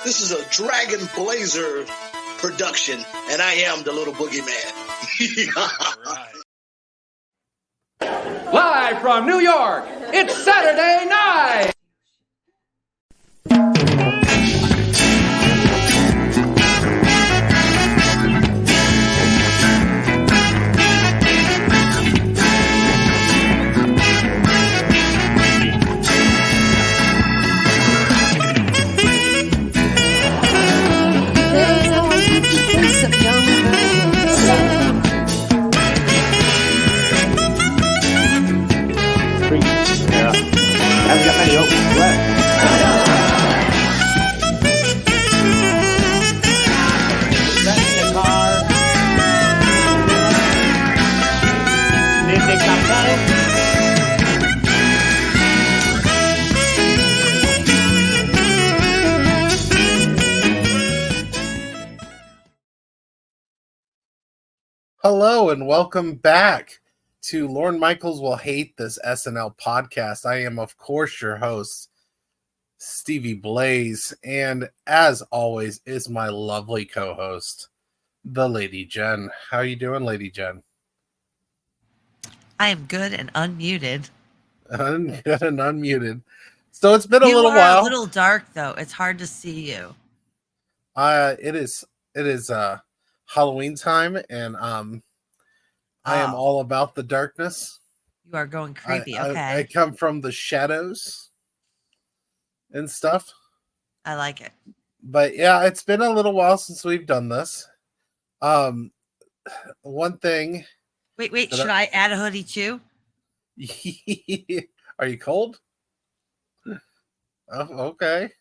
This is a Dragon Blazer production, and I am the little boogeyman. Live from New York, it's Saturday night! Haven't got many options left. That's the car. Did they come down? Hello and welcome back to Lorne Michaels Will Hate This SNL podcast. I am, of course, your host, Stevie Blaze, and as always is my lovely co-host, the Lady Jen. How are you doing, Lady Jen? I am good and unmuted. Good and unmuted. So it's been a little You while. are a little dark, though. It's hard to see you. It is Halloween time, and I am all about the darkness. You are going creepy. I Okay. come from the shadows and stuff. I like it. But yeah, it's been a little while since we've done this. One thing. Wait. Should I add a hoodie too? Are you cold? Oh, okay.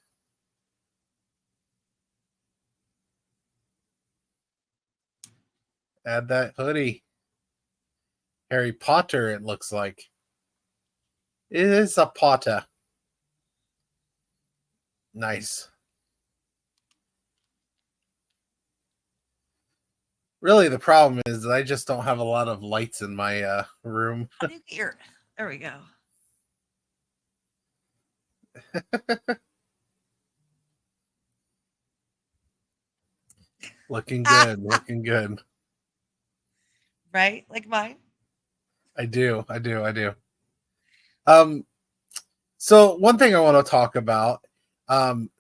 Add that hoodie. Harry Potter, it looks like. It is a Potter. Nice. Really, the problem is that I just don't have a lot of lights in my room. How do you get your... There we go. Looking good, looking good. Right? Like mine? I do. So one thing I want to talk about,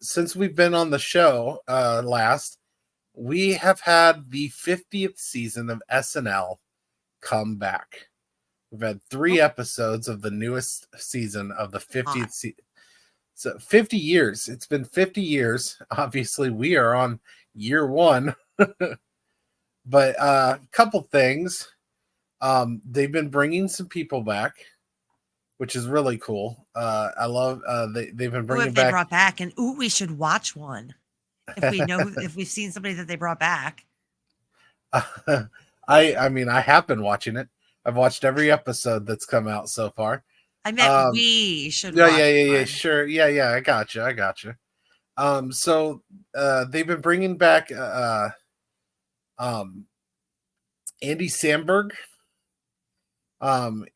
since we've been on the show last, we have had the 50th season of SNL come back. We've had 3 episodes of the newest season of the 50th season. So 50 years. It's been 50 years. Obviously, we are on year 1. But a couple things. They've been bringing some people back, which is really cool. I love they've been bringing They back. brought back, and we should watch one if we know if we've seen somebody that they brought back. I mean, I have been watching it. I've watched every episode that's come out so far. I meant we should. Yeah, one. sure. Yeah, I gotcha. So they've been bringing back Andy Samberg.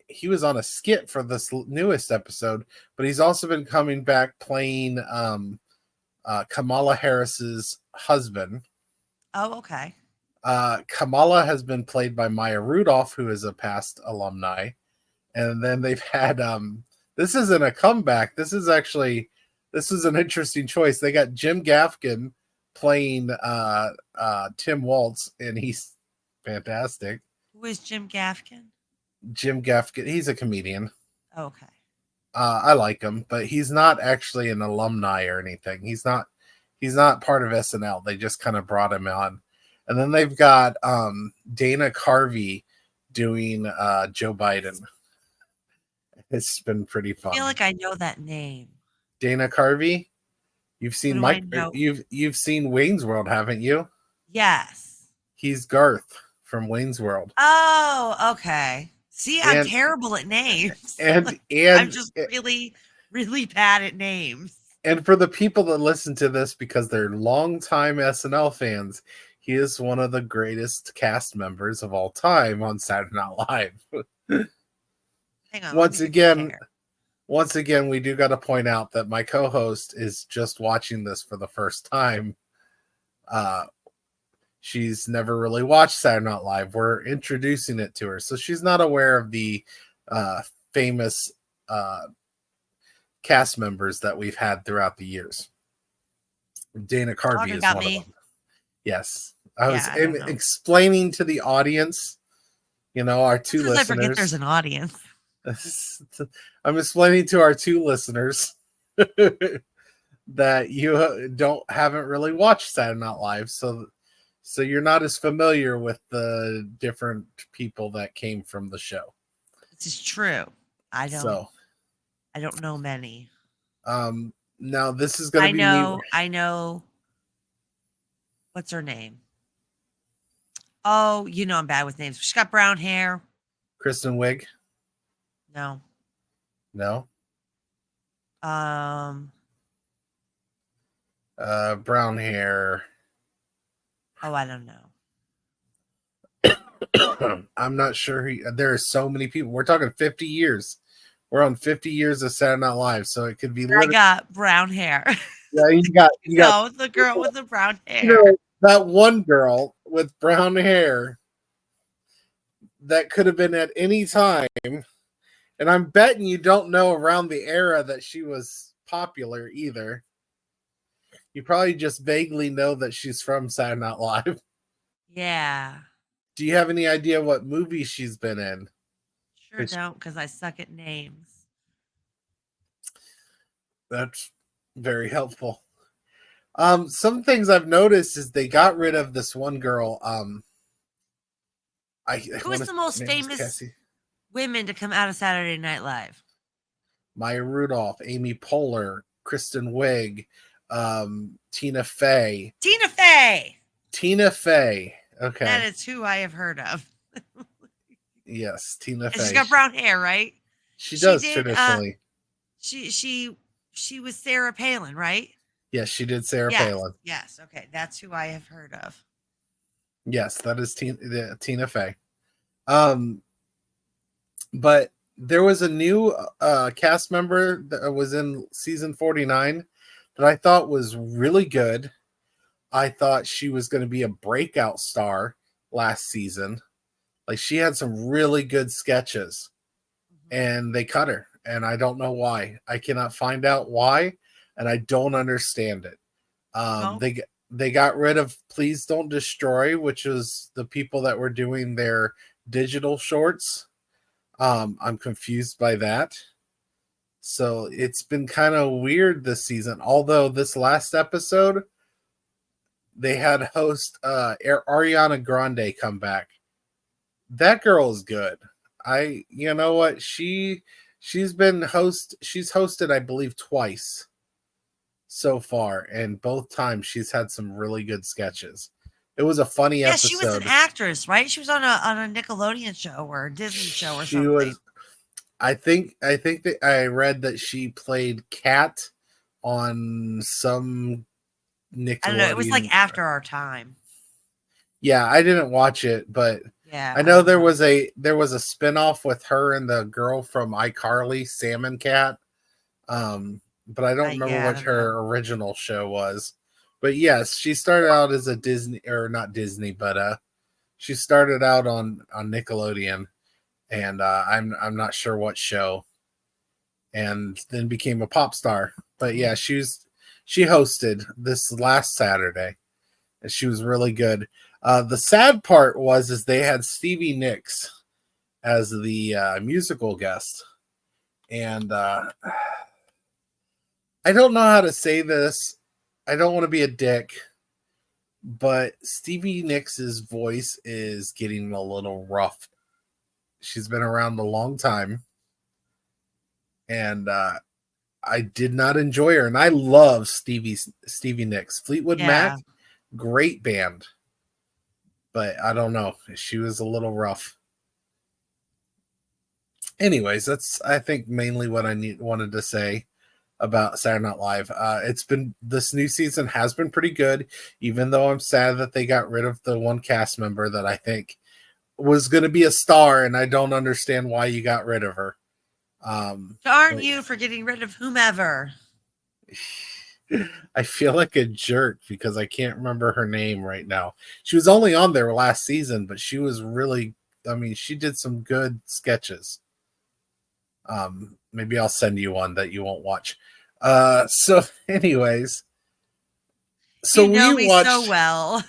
He was on a skit for this newest episode, but he's also been coming back playing Kamala Harris's husband. Oh, okay. Kamala has been played by Maya Rudolph, who is a past alumni. And then they've had this isn't a comeback. This is an interesting choice. They got Jim Gaffigan playing Tim Waltz, and he's fantastic. Who is Jim Gaffigan? Jim Gaffigan, he's a comedian. Okay. I like him, but he's not actually an alumni or anything. He's not part of SNL. They just kind of brought him on. And then they've got Dana Carvey doing Joe Biden. It's been pretty fun. I feel like I know that name. Dana Carvey? You've seen you've seen Wayne's World, haven't you? Yes. He's Garth from Wayne's World. Oh, okay. See, I'm terrible at names. And I'm just really, really bad at names. And for the people that listen to this because they're longtime SNL fans, he is one of the greatest cast members of all time on Saturday Night Live. Hang on. Once again, once again, we do got to point out that my co-host is just watching this for the first time. She's never really watched Saturday Night Live. We're introducing it to her, so she's not aware of the famous cast members that we've had throughout the years. Dana Carvey is one of them. Yes, I was explaining to the audience, our two listeners. I forget there's an audience. I'm explaining to our two listeners that you haven't really watched Saturday Night Live, so you're not as familiar with the different people that came from the show. This is true. I don't know many. Now this is going to be. I know. What's her name? Oh, I'm bad with names. She's got brown hair. Kristen Wiig. No. Brown hair. Oh, I don't know. I'm not sure. There are so many people. We're talking 50 years. We're on 50 years of Saturday Night Live, so it could be. I got brown hair. Yeah, you got. No, the girl with the brown hair. That one girl with brown hair. That could have been at any time. And I'm betting you don't know around the era that she was popular either. You probably just vaguely know that she's from Saturday Night Live. Yeah. Do you have any idea what movie she's been in? Sure don't, because I suck at names. That's very helpful. Some things I've noticed is they got rid of this one girl. Who is the most famous women to come out of Saturday Night Live? Maya Rudolph, Amy Poehler, Kristen Wiig, Tina Fey. Tina Fey. Okay. That is who I have heard of. Yes, Tina Fey. She's got brown hair, right? She does traditionally. She was Sarah Palin, right? Yes, she did Sarah Palin. Yes, okay. That's who I have heard of. Yes, that is Tina Fey. But there was a new cast member that was in season 49 that I thought was really good. I thought she was going to be a breakout star last season. Like, she had some really good sketches, and they cut her, and I don't know why. I cannot find out why, and I don't understand it. They got rid of Please Don't Destroy, which is the people that were doing their digital shorts. I'm confused by that. So it's been kind of weird this season. Although this last episode, they had host Ariana Grande come back. That girl is good. You know what? She's hosted, I believe, twice so far, and both times she's had some really good sketches. It was a funny episode. Yeah, she was an actress, right? She was on a Nickelodeon show or a Disney show or something. I think that I read that she played Kat on some Nickelodeon. I don't know. It was like After Our Time. Yeah, I didn't watch it, but yeah, I know there was a spinoff with her and the girl from iCarly, Sam and Cat. But I don't remember what her original show was. But yes, she started out as a Disney, or not Disney, but she started out on Nickelodeon, and I'm not sure what show, and then became a pop star. But yeah, she hosted this last Saturday, and she was really good. The sad part is they had Stevie Nicks as the musical guest, and I don't know how to say this. I don't want to be a dick, but Stevie Nicks' voice is getting a little rough. She's been around a long time, and I did not enjoy her. And I love Stevie Nicks. Fleetwood Mac, great band, but I don't know. She was a little rough. Anyways, that's, I think, mainly what I wanted to say about Saturday Night Live. This new season has been pretty good, even though I'm sad that they got rid of the one cast member that I think was going to be a star, and I don't understand why you got rid of her. Darn you for getting rid of whomever. I feel like a jerk because I can't remember her name right now. She was only on there last season, but she was really, I mean, she did some good sketches. Maybe I'll send you one that you won't watch. So anyways, so you know we me watched, so well.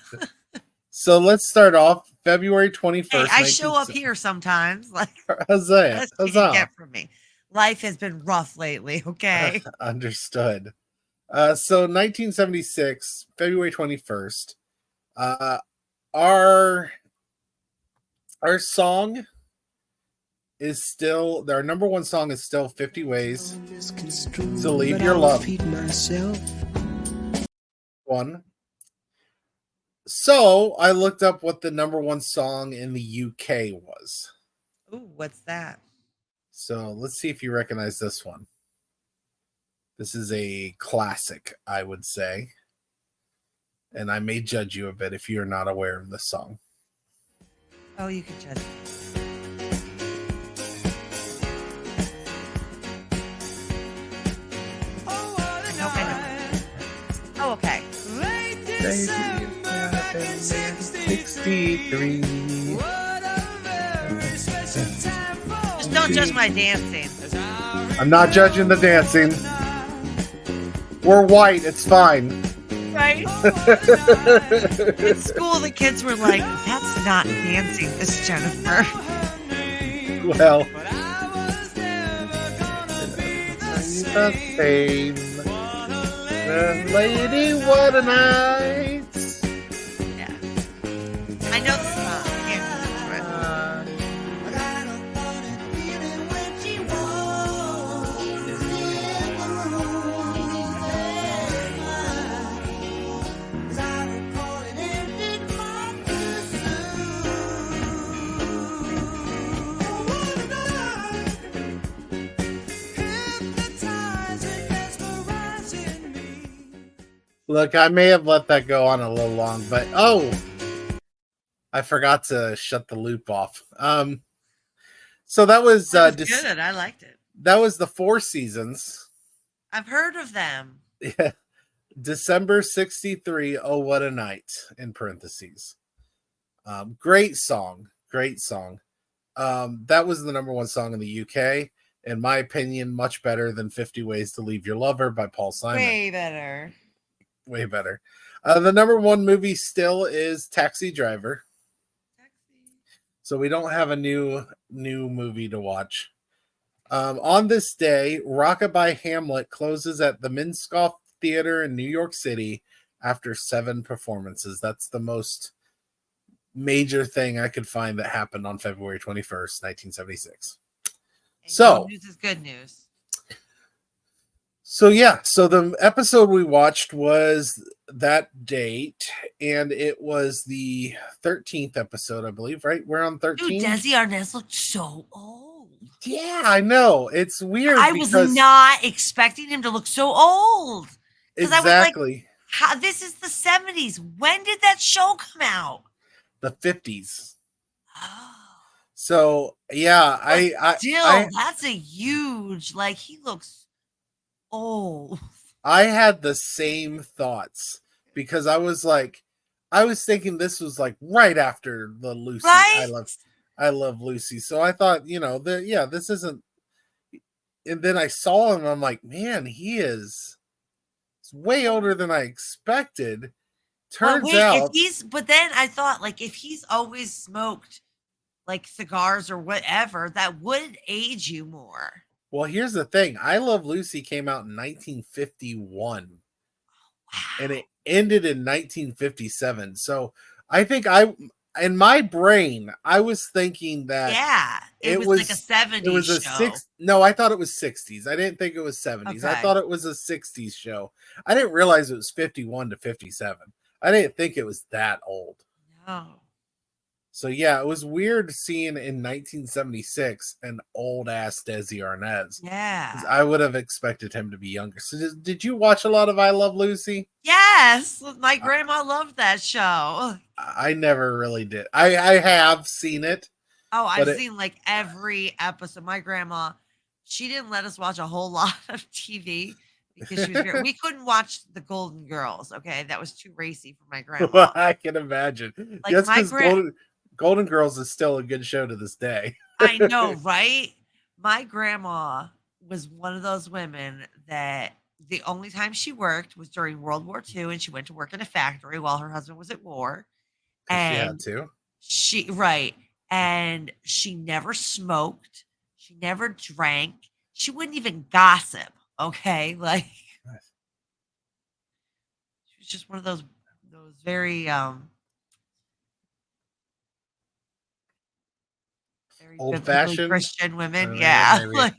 So let's start off February 21st. Hey, I show up here sometimes. Like, how's that? that's what you get from me. Life has been rough lately. Okay. Understood. So 1976, February 21st. Our song is still, our number one song is still 50 Ways to Leave Your Love. One. So I looked up what the number one song in the UK was. Ooh, what's that? So let's see if you recognize this one. This is a classic, I would say. And I may judge you a bit if you're not aware of this song. Oh, you can judge me. Oh, okay. 63. Just don't judge my dancing. I'm not judging the dancing. We're white, it's fine. Right? In school, the kids were like, that's not dancing, Miss Jennifer. Well, the same. Lady, what a night. Yeah. I know the song. I can't Look, I may have let that go on a little long, but I forgot to shut the loop off. So that was, good. I liked it. That was the 4 seasons. I've heard of them. Yeah. December 63, Oh What a Night, in parentheses. Great song. That was the number one song in the UK. In my opinion, much better than 50 Ways to Leave Your Lover by Paul Simon. Way better. The number one movie still is Taxi Driver. So we don't have a new movie to watch. On this day, Rockabye Hamlet closes at the Minskoff Theater in New York City after 7 performances. That's the most major thing I could find that happened on February 21st, 1976. And so good news is good news. So the episode we watched was that date, and it was the 13th episode, I believe, right? We're on 13. Dude, Desi Arnez looked so old. Yeah, I know. It's weird. I was not expecting him to look so old. Exactly. I was like, this is the 70s. When did that show come out? The 50s. Oh. So, yeah, that's a huge, like, he looks old. I had the same thoughts because I was thinking this was like right after the Lucy. Right? I love Lucy. So I thought, this isn't. And then I saw him and I'm like, man, he's way older than I expected. Turns out. But then I thought, like, if he's always smoked like cigars or whatever, that would age you more. Well, here's the thing. I Love Lucy came out in 1951. Wow. And it ended in 1957. So I think in my brain, I was thinking that it was like a 70s it was a show. No, I thought it was 60s. I didn't think it was 70s. Okay. I thought it was a 60s show. I didn't realize it was 51 to 57. I didn't think it was that old. No. So yeah, it was weird seeing in 1976 an old ass Desi Arnez. Yeah, I would have expected him to be younger. So did you watch a lot of I Love Lucy? Yes, my grandma loved that show. I never really did. I have seen it. Oh, I've seen like every episode. My grandma she didn't let us watch a whole lot of TV because she was we couldn't watch the Golden Girls. Okay, that was too racy for my grandma. I can imagine. Like Just my because Golden Girls is still a good show to this day. I know, right? My grandma was one of those women that the only time she worked was during World War II, and she went to work in a factory while her husband was at war. Because she had And to. and she never smoked, she never drank, she wouldn't even gossip. Okay, like she was just one of those very very Old biblically fashioned Christian women. yeah, Yeah, maybe. like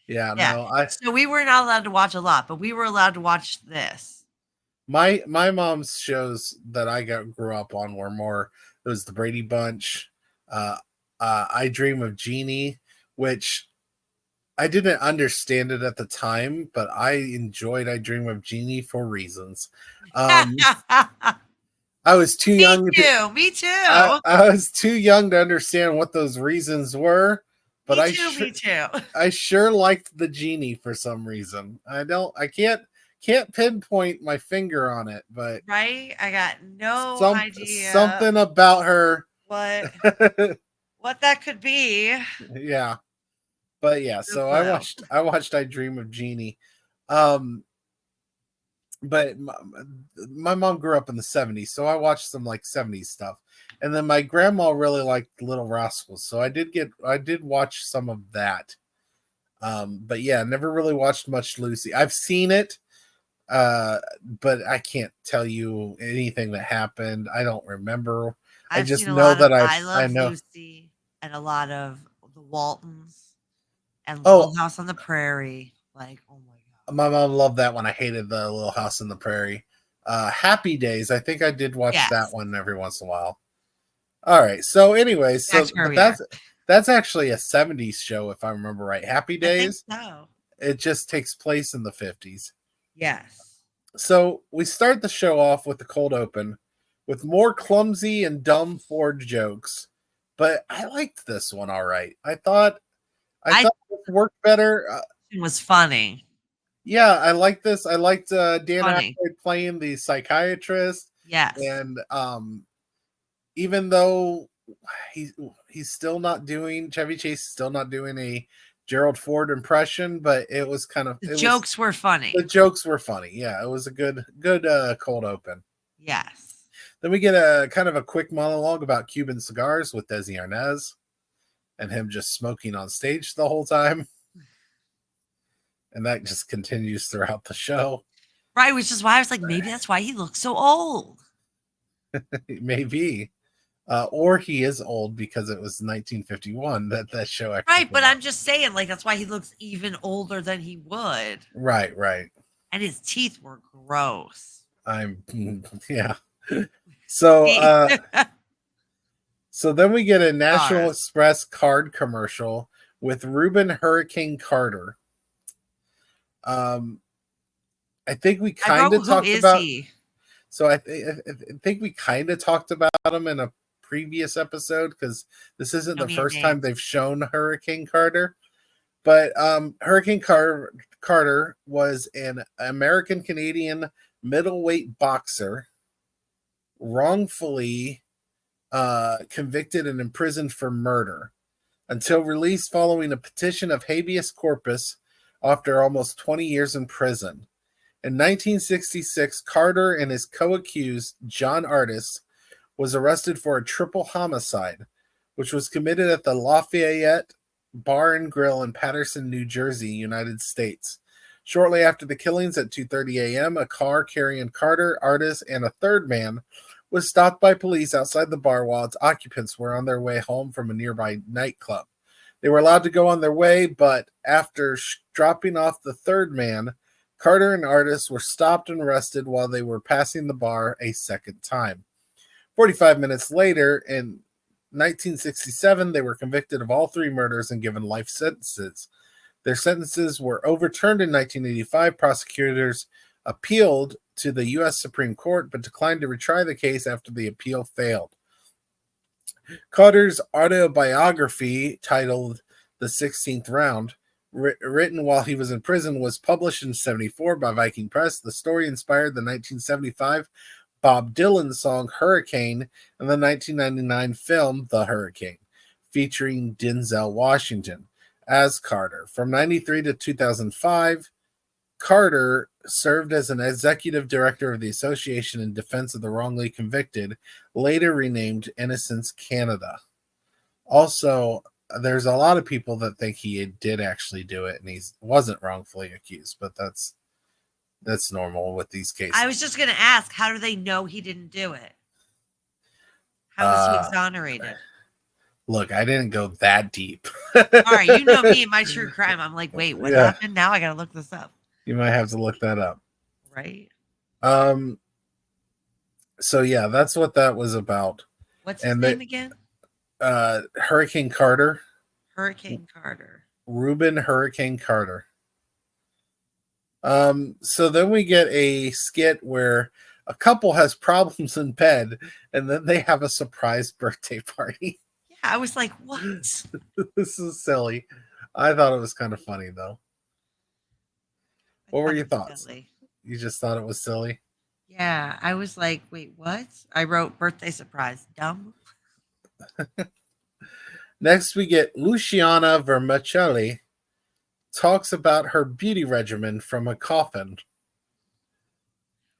Yeah, yeah. no, So we were not allowed to watch a lot, but we were allowed to watch this. my mom's shows that I grew up on were more. It was the Brady Bunch, I Dream of Jeannie, which I didn't understand it at the time, but I enjoyed I Dream of Jeannie for reasons. I was too young. Me too. I was too young to understand what those reasons were, but Me too. I sure liked the genie for some reason. I can't pinpoint my finger on it, but Right? I got no idea something about her. what that could be. Yeah. But yeah, so I watched I Dream of Jeannie. But my mom grew up in the 70s, so I watched some like 70s stuff. And then my grandma really liked Little Rascals, so I did watch some of that. But yeah, never really watched much Lucy. I've seen it, but I can't tell you anything that happened. I don't remember. I just know that I know Lucy and a lot of the Waltons and Oh. Little House on the Prairie. Like, oh my god. My mom loved that one. I hated the Little House on the Prairie. Happy Days. I think I did watch that one every once in a while. All right. So anyway, that's actually a 70s show if I remember right. Happy Days. I think so. It just takes place in the 50s. Yes. So we start the show off with the cold open with more clumsy and dumb Ford jokes, but I liked this one all right. I thought it worked better. It was funny. Yeah, I like this. I liked Dan Aykroyd playing the psychiatrist. Yes. And even though he's still not doing, Chevy Chase is still not doing a Gerald Ford impression, but it was kind of the jokes were funny. The jokes were funny. Yeah, it was a good cold open. Yes. Then we get a kind of a quick monologue about Cuban cigars with Desi Arnez and him just smoking on stage the whole time. And that just continues throughout the show. Right, which is why I was like, maybe that's why he looks so old. Maybe. Or he is old because it was 1951 that show actually right, but I'm just saying, like, that's why he looks even older than he would. Right. And his teeth were gross. Yeah. So so then we get a National Express card commercial with Reuben Hurricane Carter. I think we kind of talked about. So I think we kind of talked about him in a previous episode because this isn't the first time they've shown Hurricane Carter. But Hurricane Carter was an American Canadian middleweight boxer, wrongfully convicted and imprisoned for murder until released following a petition of habeas corpus after almost 20 years in prison. In 1966, Carter and his co-accused, John Artis, was arrested for a triple homicide, which was committed at the Lafayette Bar and Grill in Paterson, New Jersey, United States. Shortly after the killings at 2:30 a.m., a car carrying Carter, Artis, and a third man was stopped by police outside the bar while its occupants were on their way home from a nearby nightclub. They were allowed to go on their way, but after dropping off the third man, Carter and Artis were stopped and arrested while they were passing the bar a second time. 45 minutes later, in 1967, they were convicted of all three murders and given life sentences. Their sentences were overturned in 1985. Prosecutors appealed to the U.S. Supreme Court, but declined to retry the case after the appeal failed. Carter's autobiography, titled The 16th Round, written while he was in prison, was published in 1974 by Viking Press. The story inspired the 1975 Bob Dylan song Hurricane and the 1999 film The Hurricane, featuring Denzel Washington as Carter. From 1993 to 2005, Carter served as an executive director of the Association in Defense of the Wrongly Convicted, later renamed Innocence Canada. Also, there's a lot of people that think he did actually do it and he wasn't wrongfully accused, but that's normal with these cases. I was just going to ask, how do they know he didn't do it? How was he exonerated? Look, I didn't go that deep. All right, you know me and my true crime. I'm like, wait, what happened? Now I got to look this up. You might have to look that up. Right. So yeah, that's what that was about. What's his name again? Hurricane Carter. Hurricane Carter. Reuben Hurricane Carter. So then we get a skit where a couple has problems in bed and then they have a surprise birthday party. Yeah, I was like, what? This is silly. I thought it was kind of funny though. What were your thoughts? Silly. You just thought it was silly? Yeah, I was like, wait, what? I wrote birthday surprise. Dumb. Next, we get Luciana Vermicelli talks about her beauty regimen from a coffin.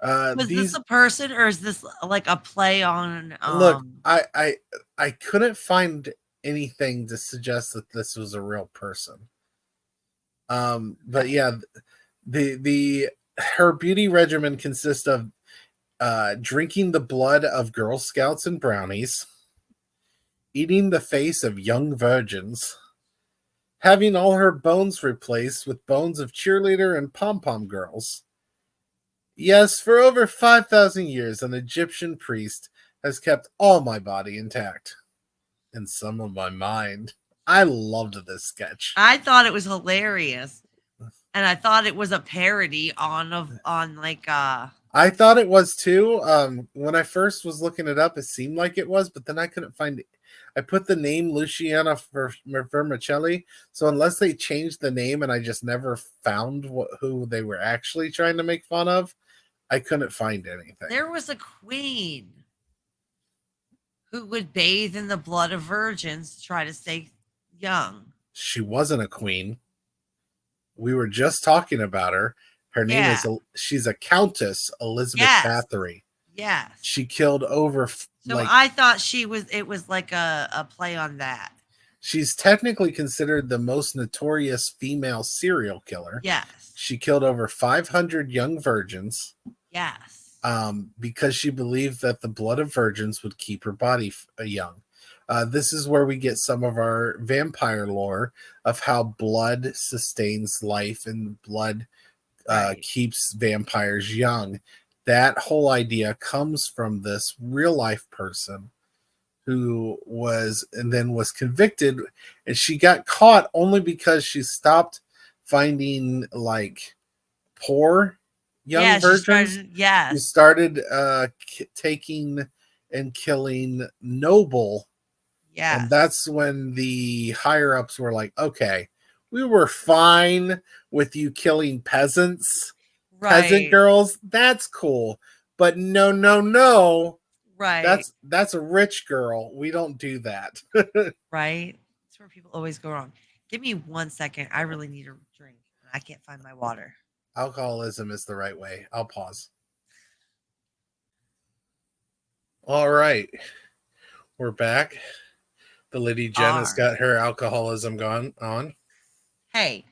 Was this a person or is this like a play on? Look, I couldn't find anything to suggest that this was a real person. But yeah, her beauty regimen consists of drinking the blood of Girl Scouts and brownies, eating the face of young virgins, having all her bones replaced with bones of cheerleader and pom-pom girls. Yes, for over 5,000 years, an Egyptian priest has kept all my body intact and some of my mind. I loved this sketch. I thought it was hilarious. And I thought it was a parody on like I thought it was too. When I first was looking it up, it seemed like it was, but then I couldn't find it. I put the name Luciana Vermicelli, so unless they changed the name and I just never found who they were actually trying to make fun of, I couldn't find anything. There was a queen who would bathe in the blood of virgins to try to stay young. She wasn't a queen. We were just talking about her. Her name is, she's a Countess Elizabeth Bathory. Yes. She killed over. So I thought it was like a play on that. She's technically considered the most notorious female serial killer. Yes. She killed over 500 young virgins. Yes. Because she believed that the blood of virgins would keep her body young. This is where we get some of our vampire lore of how blood sustains life and blood keeps vampires young. That whole idea comes from this real life person who was convicted, and she got caught only because she stopped finding like poor young virgins. She started taking and killing noble. Yeah. And that's when the higher ups were like, okay, we were fine with you killing peasant girls. That's cool. But no. Right. That's a rich girl. We don't do that. Right. That's where people always go wrong. Give me 1 second. I really need a drink. I can't find my water. Alcoholism is the right way. I'll pause. All right. We're back. The Lady Jen has got her alcoholism gone on. Hey,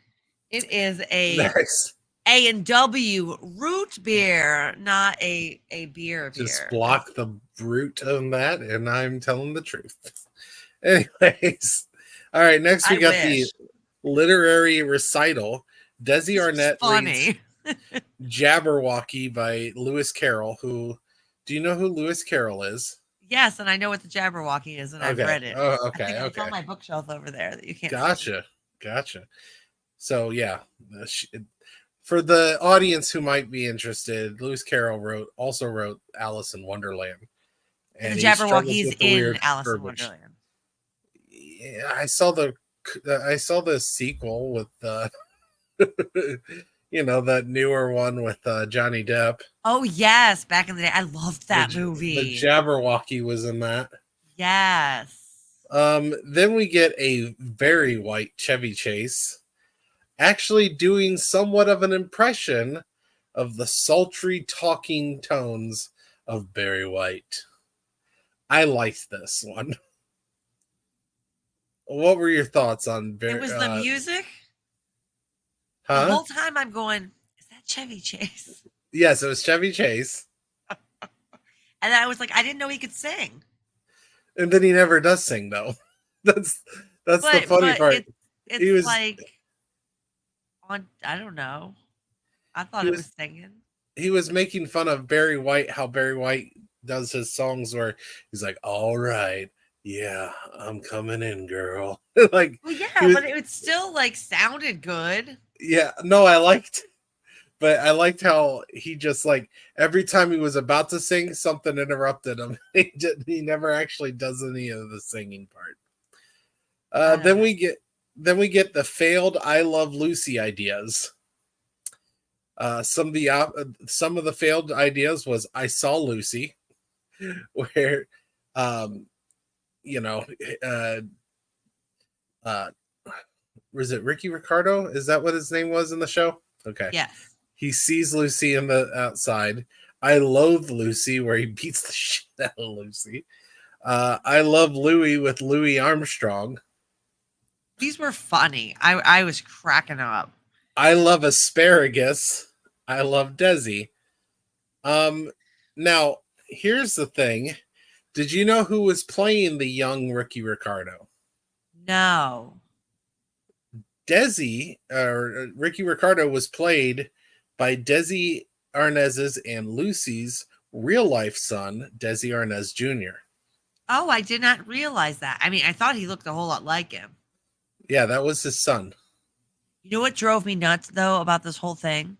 it is a A&W root beer, not a beer. Just block the root on that, and I'm telling the truth. Anyways, all right. Next, we got the literary recital. Desi Arnez reads Jabberwocky by Lewis Carroll. Do you know who Lewis Carroll is? Yes, and I know what the Jabberwocky is, and I've read it. Oh, okay. It's on my bookshelf over there that you can't see. Gotcha. So, yeah. For the audience who might be interested, Lewis Carroll also wrote Alice in Wonderland. And the Jabberwocky's in Alice in Wonderland. Yeah, I saw the I saw the sequel with that newer one with Johnny Depp. Oh yes, back in the day, I loved that The movie. Jabberwocky was in that. Yes. Then we get a very white Chevy Chase actually doing somewhat of an impression of the sultry talking tones of Barry White. I liked this one. What were your thoughts on Barry? It was the music. Huh? The whole time I'm going, is that Chevy Chase? Yes, it was Chevy Chase. And I was like, I didn't know he could sing. And then he never does sing though. That's the funny part. It's like on, I don't know. I thought it was singing. He was making fun of Barry White, how Barry White does his songs where he's like, all right, yeah, I'm coming in, girl. Like, well, yeah, but it still like sounded good. Yeah, no, I liked how he just like every time he was about to sing, something interrupted him. He never actually does any of the singing part. Then we get the failed "I Love Lucy" ideas. Some of the failed ideas was "I Saw Lucy," where, was it Ricky Ricardo? Is that what his name was in the show? Okay. Yes. He sees Lucy in the outside. I Loathe Lucy, where he beats the shit out of Lucy. I Love Louie with Louis Armstrong. These were funny. I was cracking up. I Love Asparagus. I Love Desi. Now, here's the thing. Did you know who was playing the young Ricky Ricardo? No. Desi, or Ricky Ricardo, was played by Desi Arnez's and Lucy's real-life son, Desi Arnez Jr. Oh, I did not realize that. I mean, I thought he looked a whole lot like him. Yeah, that was his son. You know what drove me nuts, though, about this whole thing?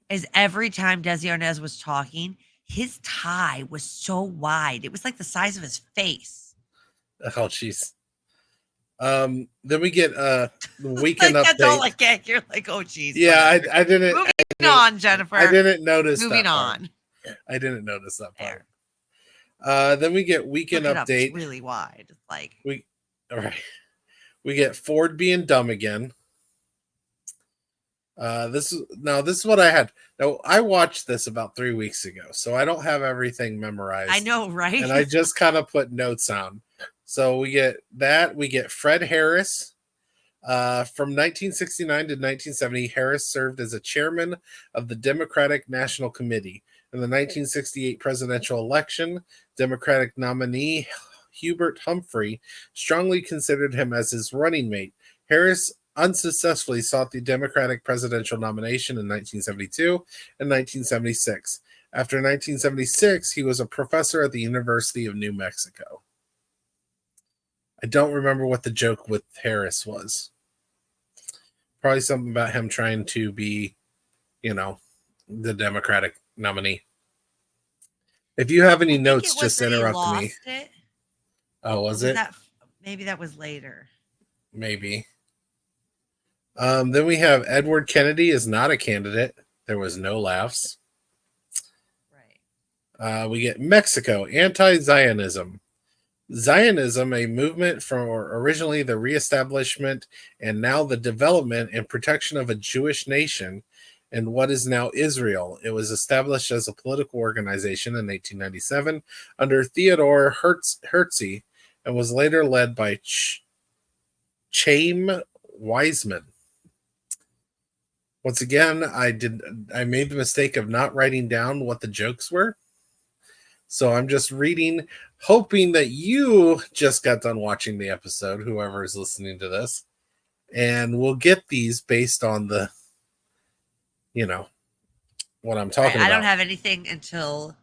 Is every time Desi Arnez was talking, his tie was so wide. It was like the size of his face. Oh, jeez. Then we get the weekend update. That's all I get. You're like, oh, jeez. Yeah, I didn't. Moving on, Jennifer. I didn't notice. Moving on. I didn't notice that part. Then we get weekend update. It's really wide. It's like all right. We get Ford being dumb again. This is what I had. Now, I watched this about 3 weeks ago, so I don't have everything memorized. I know, right? And I just kind of put notes on. So we get that. We get Fred Harris. From 1969 to 1970, Harris served as a chairman of the Democratic National Committee. In the 1968 presidential election, Democratic nominee Hubert Humphrey strongly considered him as his running mate. Harris unsuccessfully sought the Democratic presidential nomination in 1972 and 1976. After 1976, he was a professor at the University of New Mexico. I don't remember what the joke with Harris was. Probably something about him trying to be, the Democratic nominee. If you have any notes, just interrupt me. It. Oh, was it? Maybe that was later. Maybe. Then we have Edward Kennedy is not a candidate. There was no laughs. Right. We get Mexico, anti-Zionism. Zionism, a movement for originally the reestablishment and now the development and protection of a Jewish nation in what is now Israel. It was established as a political organization in 1897 under Theodore Herzl and was later led by Chaim Weizmann. Once again, I made the mistake of not writing down what the jokes were. So I'm just reading, hoping that you just got done watching the episode, whoever is listening to this, and we'll get these based on the, what I'm talking about. I don't have anything until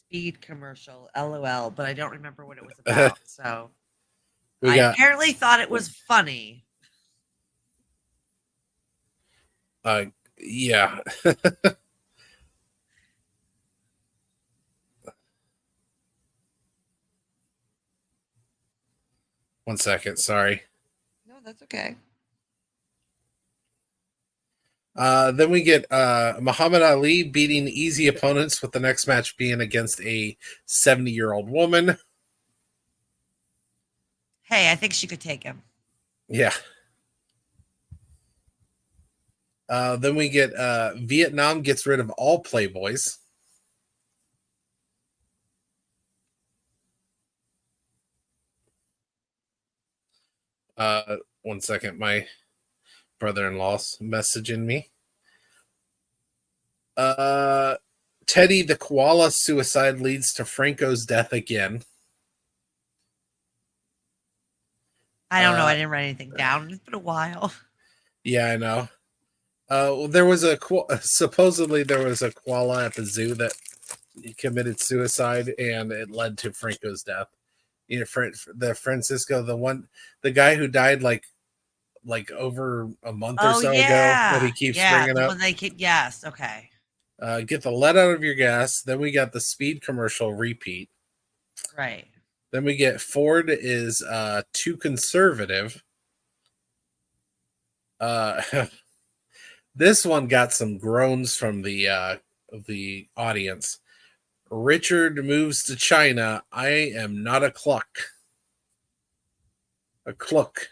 Speed commercial, LOL, but I don't remember what it was about. So I apparently thought it was funny. Yeah. One second, sorry. No, that's okay. Then we get Muhammad Ali beating easy opponents, with the next match being against a 70-year-old woman. Hey, I think she could take him. Yeah. Then we get Vietnam gets rid of all Playboys. One second, my brother-in-law's messaging me. Teddy the koala suicide leads to Franco's death again. I don't know. I didn't write anything down. It's been a while. Yeah, I know. There was supposedly there was a koala at the zoo that committed suicide, and it led to Franco's death. You know, the Francisco, the guy who died like over a month or so ago, that he keeps bringing up. Yes, okay. Get the lead out of your gas. Then we got the speed commercial repeat. Right. Then we get Ford is too conservative. This one got some groans from the audience. Richard moves to China. I am not a cluck. A cluck.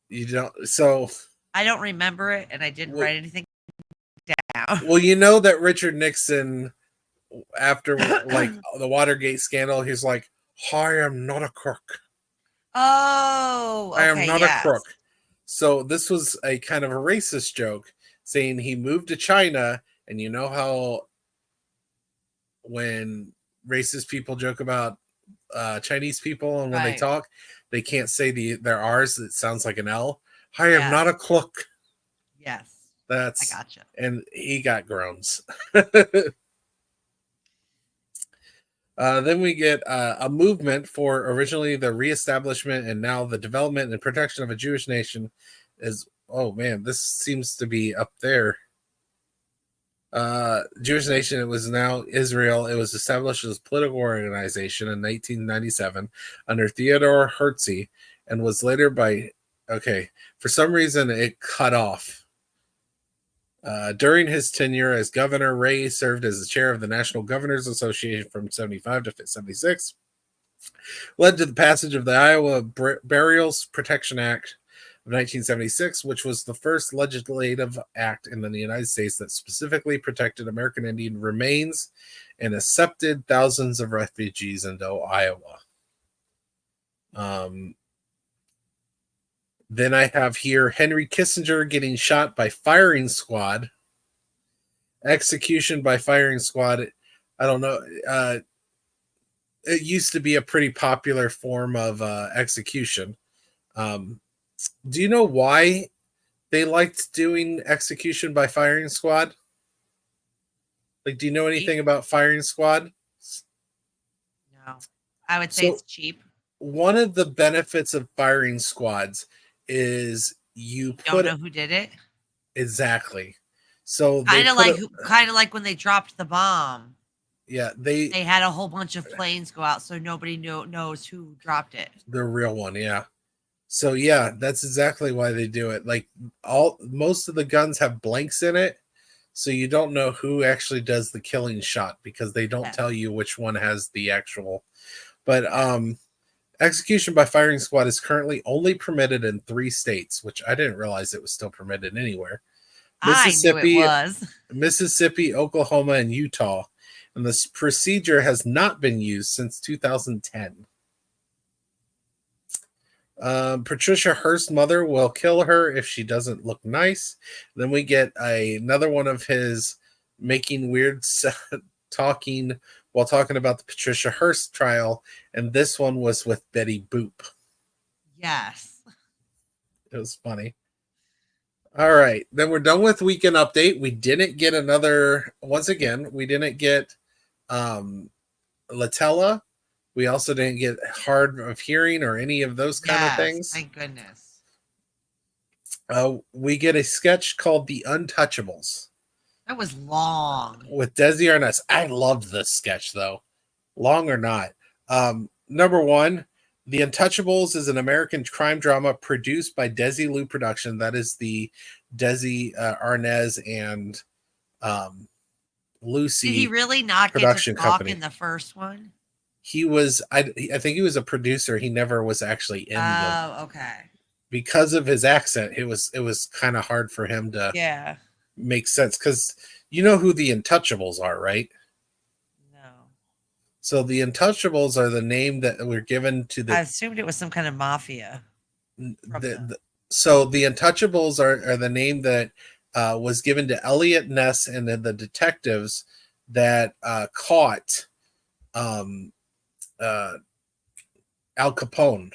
You don't. So I don't remember it, and I didn't write anything down. Well, you know that Richard Nixon, after like the Watergate scandal, he's like, I am not a crook. Oh, okay, I am not a crook. So this was a kind of a racist joke, saying he moved to China, and you know how when racist people joke about Chinese people, and when they talk, they can't say their R's. It sounds like an L. I am not a crook. Yes. I gotcha. And he got groans. Then we get a movement for originally the reestablishment and now the development and protection of a Jewish nation. Oh man, this seems to be up there. Jewish nation, it was now Israel. It was established as a political organization in 1997 under Theodore Herzl, and was later for some reason it cut off. During his tenure as governor, Ray served as the chair of the National Governors Association from 75 to 76, led to the passage of the Iowa Burials Protection Act of 1976, which was the first legislative act in the United States that specifically protected American Indian remains and accepted thousands of refugees into Iowa. Then I have here Henry Kissinger getting shot by firing squad. Execution by firing squad. I don't know. It used to be a pretty popular form of execution. Do you know why they liked doing execution by firing squad? Like, do you know anything about firing squad? No. I would say it's cheap. One of the benefits of firing squads is you don't know who did it. Exactly. So kind of like when they dropped the bomb. Yeah, they had a whole bunch of planes go out, so nobody knows who dropped it. The real one, yeah. So yeah, that's exactly why they do it. Like most of the guns have blanks in it, so you don't know who actually does the killing shot because they don't tell you which one has the actual. But execution by firing squad is currently only permitted in 3 states, which I didn't realize it was still permitted anywhere. Mississippi, I knew it was. Mississippi, Oklahoma, and Utah. And this procedure has not been used since 2010. Patricia Hearst's mother will kill her if she doesn't look nice. Then we get another one of his making weird talking while talking about the Patricia Hearst trial, and this one was with Betty Boop. Yes. It was funny. All right, then we're done with Weekend Update. We didn't get we didn't get Latella. We also didn't get Hard of Hearing or any of those kind of things. Thank goodness. We get a sketch called The Untouchables. That was long. With Desi Arnez. I loved this sketch, though. Long or not. Number one, The Untouchables is an American crime drama produced by Desi Lou Production. That is the Desi Arnez and Lucy Did he really not get to production talk company. in the first one? He was, I think he was a producer. He never was actually in the. Oh, okay. Because of his accent, it was kind of hard for him to make sense. Because you know who the Untouchables are, right? No. So the Untouchables are the name that were given to the. I assumed it was some kind of mafia. So the Untouchables are the name that was given to Elliot Ness and the detectives that caught Al Capone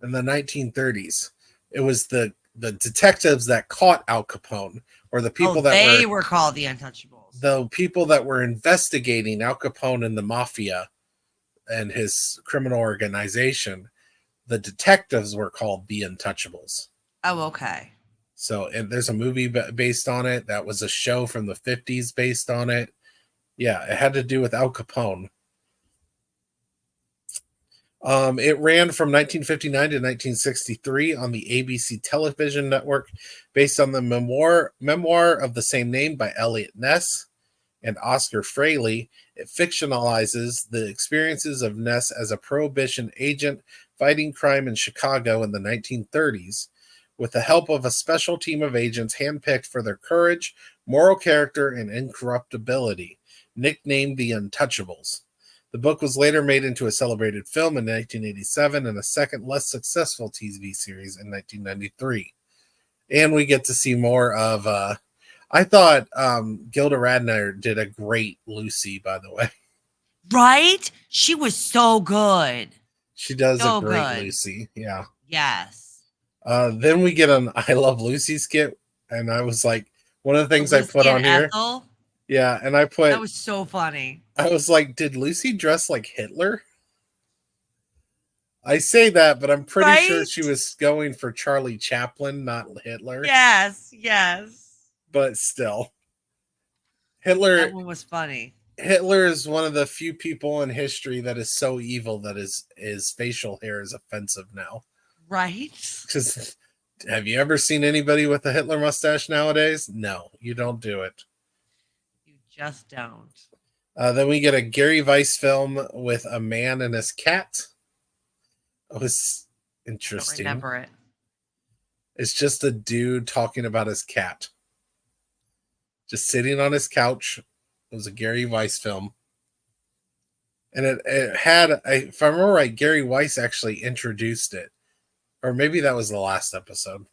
in the 1930s. It was the detectives that caught Al Capone, or the people that were called the Untouchables. The people that were investigating Al Capone and the mafia and his criminal organization. The detectives were called the Untouchables. Oh, okay. So, and there's a movie based on it. That was a show from the 50s based on it. Yeah, it had to do with Al Capone. It ran from 1959 to 1963 on the ABC television network, based on the memoir of the same name by Elliot Ness and Oscar Fraley. It fictionalizes the experiences of Ness as a prohibition agent fighting crime in Chicago in the 1930s, with the help of a special team of agents handpicked for their courage, moral character, and incorruptibility, nicknamed the Untouchables. The book was later made into a celebrated film in 1987 and a second, less successful TV series in 1993. And we get to see more of, I thought Gilda Radner did a great Lucy, by the way. Right? She was so good. She does a great Lucy, yeah. Yes. Then we get an I Love Lucy skit, and I was like, one of the things I put on here. Ethel? Yeah, and I put... That was so funny. I was like, did Lucy dress like Hitler? I say that, but I'm pretty sure she was going for Charlie Chaplin, not Hitler. Yes, yes. But still. Hitler... That one was funny. Hitler is one of the few people in history that is so evil that his facial hair is offensive now. Right? Because have you ever seen anybody with a Hitler mustache nowadays? No, you don't do it. You just don't. Then we get a Gary Weiss film with a man and his cat. It was interesting. I don't remember it. It's just a dude talking about his cat. Just sitting on his couch. It was a Gary Weiss film. And it had, if I remember right, Gary Weiss actually introduced it. Or maybe that was the last episode.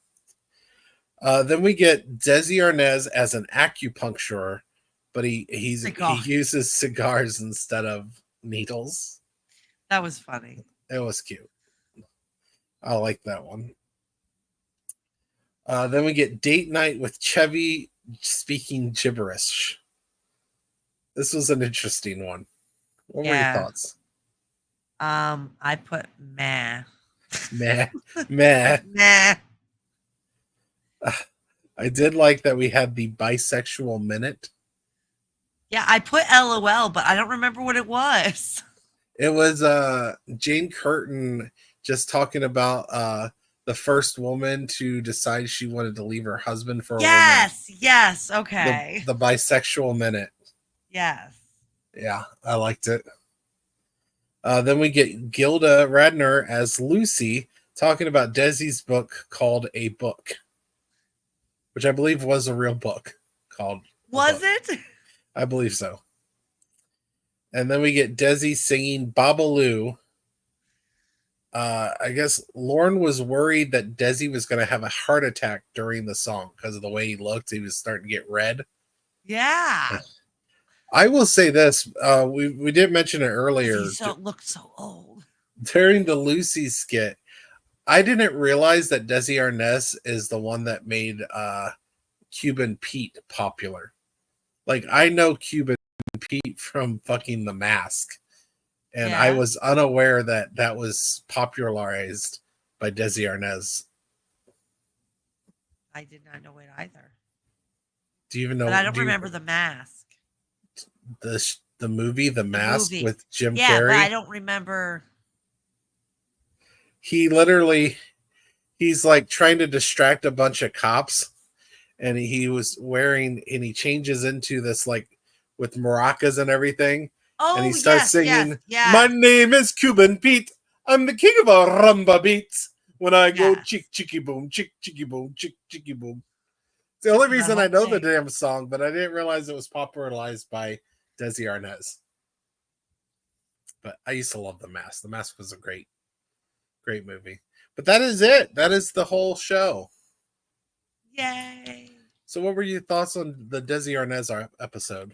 Then we get Desi Arnez as an acupuncturist, but he uses cigars instead of needles. That was funny. It was cute. I like that one. Then we get Date Night with Chevy speaking gibberish. This was an interesting one. What were your thoughts? I put meh. Meh. Meh. I did like that we had the bisexual minute. Yeah, I put LOL, but I don't remember what it was. It was Jane Curtin just talking about the first woman to decide she wanted to leave her husband for a woman. Yes, okay. The bisexual minute. Yes. Yeah, I liked it. Then we get Gilda Radner as Lucy talking about Desi's book called A Book, which I believe was a real book called. Was it? I believe so. And then we get Desi singing Babalu. I guess Lorne was worried that Desi was going to have a heart attack during the song because of the way he looked. He was starting to get red. Yeah. I will say this. We did mention it earlier. He looked so old. During the Lucy skit, I didn't realize that Desi Arnaz is the one that made Cuban Pete popular. Like, I know Cuban Pete from fucking The Mask. And I was unaware that that was popularized by Desi Arnaz. I did not know it either. Do you even know? But I don't remember The Mask. The movie The Mask with Jim Carrey. Yeah, but I don't remember. he literally, he's like trying to distract a bunch of cops, and he was wearing, and he changes into this like with maracas and everything, and he Oh, starts yes, yes, singing, "My yes, name is Cuban Pete. I'm the king of a rumba beats. When I go yes. chick chicky boom, chick chicky boom, chick chicky boom." It's the only The reason I whole know the thing. damn song, but I didn't realize it was popularized by Desi Arnez. But I used to love The Mask. The Mask was a great, great movie. But that is it. That is the whole show. Yay. So, what were your thoughts on the Desi Arnaz episode?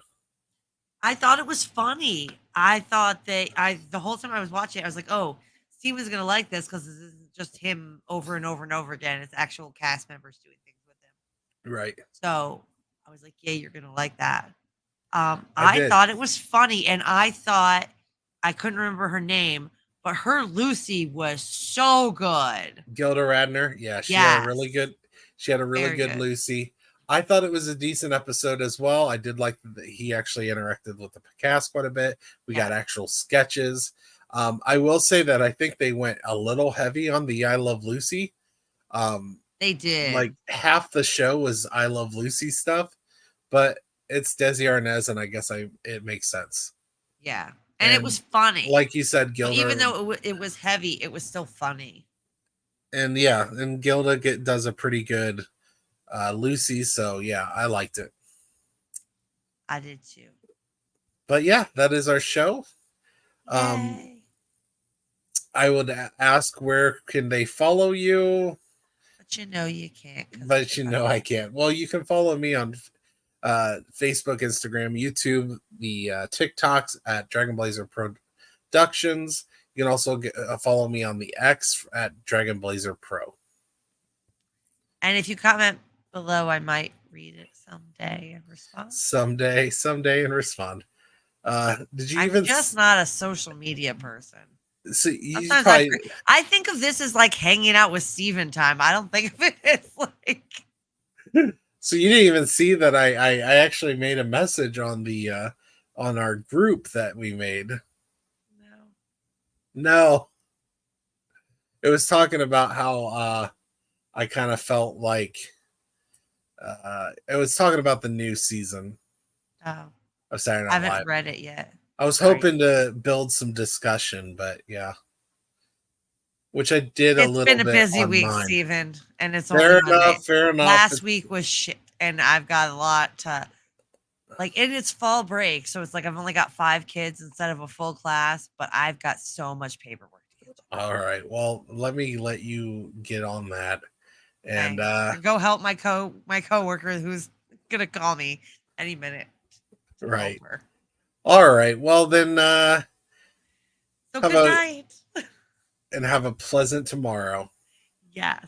I thought it was funny. I thought the whole time I was watching it, I was like, oh, Steven's gonna like this because this isn't just him over and over and over again. It's actual cast members doing things with him. Right. So I was like, yeah, you're gonna like that. I I did. thought it was funny, and I thought I couldn't remember her name, but her Lucy was so good. Gilda Radner. Yeah, she had a Yes, really good. She had a really very good good. Lucy. I thought it was a decent episode as well. I did like that he actually interacted with the cast quite a bit. We got Yeah. actual sketches. I will say that I think they went a little heavy on the I Love Lucy. They did. Like half the show was I Love Lucy stuff, but it's Desi Arnaz, and I guess it makes sense. Yeah, and it was funny. Like you said, So Gilda. even though it was heavy, it was still funny. And yeah, and Gilda does a pretty good Lucy, so yeah, I liked it. I did too. But yeah, that is our show. Yay. I would ask, where can they follow you? But you know you can't. But you know I can't. Well, you can follow me on Facebook, Instagram, YouTube, the TikToks at Dragon Blazer Productions. You can also follow me on the X at Dragon Blazer Pro. And if you comment below, I might read it someday and respond. Someday and respond. Did you I'm just not a social media person. So you Sometimes probably, I think of this as like hanging out with Steven time. I don't think of it as like. So you didn't even see that I actually made a message on the on our group that we made. No. It was talking about how I kind of felt like it was talking about the new season Oh, of Saturday I Night Live. haven't read it yet. I was hoping to build some discussion, but yeah. Which I did a little bit. It's been a busy on week, mine. Steven, and it's Fair only Monday. Fair enough. Last week was shit, and I've got a lot to like. And it's fall break, so it's like I've only got 5 kids instead of a full class, but I've got so much paperwork to get to. All right. Well, let you get on that, and go help my coworker who's gonna call me any minute. Right. All right. Well then. So good night. And have a pleasant tomorrow. Yes.